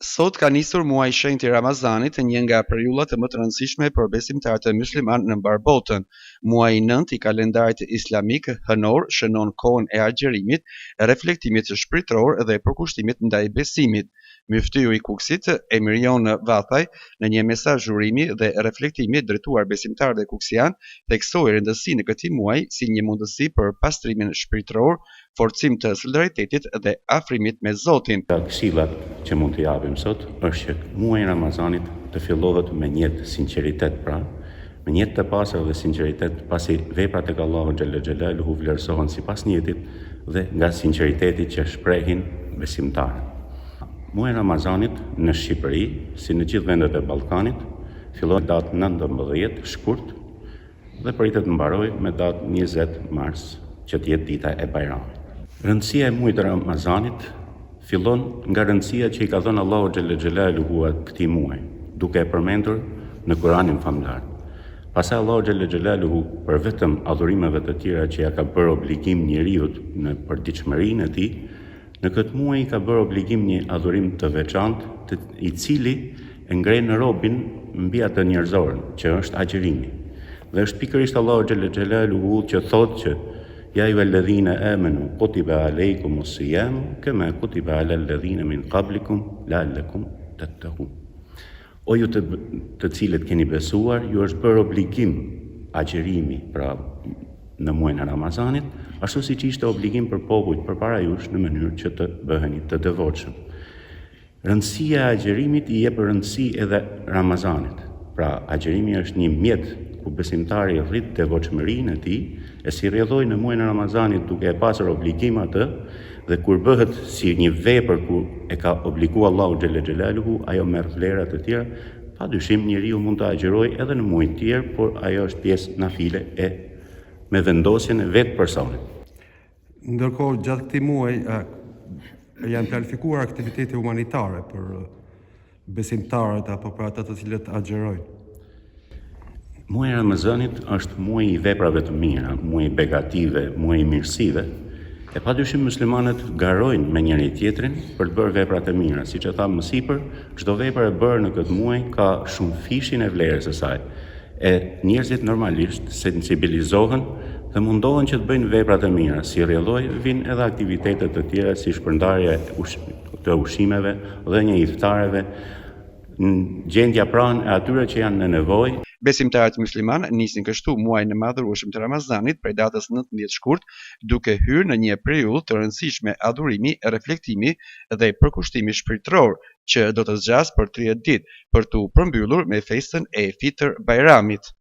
Sot ka nisur muaji i shenjtë i Ramazanit, një nga periudhat më të rëndësishme për besimtarët musliman në mbar botën. Muaji i 9 i kalendarit islamik hënor shënon kohën e agjerimit, reflektimit shpirtëror dhe përkushtimit ndaj besimit. Myftyu i Kukësit, Emirion Vathaj, në një mesazh urimi dhe reflektimi drejtuar besimtarëve kuksian, theksoi rëndësinë e këtij muaji si një mundësi për pastrimin shpirtëror, forcim të solidaritetit dhe afrimit me Zotin. Këshillat që mund të japim sot është që muaji i Ramazanit të fillohet me një sinqeritet, me një të pastër dhe sinqeritet, pasi veprat tek Allahu xhalla xhelaluhu vlerësohen sipas niyetit dhe nga sinqeriteti që shprehin besimtarët. Muaji i Ramazanit në Shqipëri, si në gjithë vendet e Ballkanit, fillon datë 19 shkurt dhe pritet të mbarojë me datë 20 mars, që të jetë dita e Bajramit. Rëndësia e muajit të Ramazanit fillon nga rëndësia që i ka dhënë Allahu xhalla xhelaluhu këtij muaji, duke e përmendur në Kur'anin famlar. Pastaj Allahu xhalla xhelaluhu për vetëm adhurimeve të tjera që ja ka bërë obligim njeriut në përditshmërinë e tij, në këtë muaj i ka bërë obligim një adhurim të veçantë, i cili e ngren robin mbi atë njerëzor, që është agjerimi. Dhe është pikërisht Allahu xhalla xhelaluhu që thotë që ja ayyuhalladhina amanu kutiba alaykumus siyam kama kutiba alal ladhina min qablikum la'allakum tattaqun. O ju të cilët keni besuar, ju është bërë obligim agjerimi, pra në muajin e Ramazanit, ashtu siç ishte obligim për popujt përpara jush në mënyrë që të bëheni të devotshëm. Rëndësia e agjerimit i jep rëndësi edhe Ramazanit. Pra, agjerimi është një mjet ku besimtari rrit devotshmërinë e tij, e si rrjedhoi në muajin e Ramazanit duke e pasur obligim atë, dhe kur bëhet si një vepër ku e ka obliguar Allahu xhalla xhelaluhu, ajo merr vlera të tjera. Padyshim njeriu mund të agjerojë edhe në muaj të tjerë, por ajo është pjesë nafile e me vendosjen e vetë personit. Ndërkohë, gjatë këtij muaji janë planifikuar aktivitete humanitare për besimtarët apo për ata të cilët agjerojnë. Muaji i Ramazanit është muaji i veprave të mira, muaji i begative, muaji i mirësive. E padyshim muslimanët garojnë me njëri tjetrin për të bërë vepra të mira. Siç e tham më sipër, çdo vepër e bërë në këtë muaj ka shumë fishin e vlerës së saj. E njerëzit normalisht sensibilizohen dhe mundohen që të bëjnë vepra të mira. Si rrjedhoi vijnë edhe aktivitete të tjera si shpërndarje të ushqimeve dhe një iftareve, në gjendja pranë e atyre që janë në nevojë. Besimtarët musliman nisin kështu muajin e madhërueshëm të Ramazanit prej datës 19 shkurt, duke hyrë në një periudhë të rëndësishme adhurimi, reflektimi dhe përkushtimi shpirtëror, që do të zgjas për 30 ditë për t'u përmbyllur me festën e Fitr Bajramit.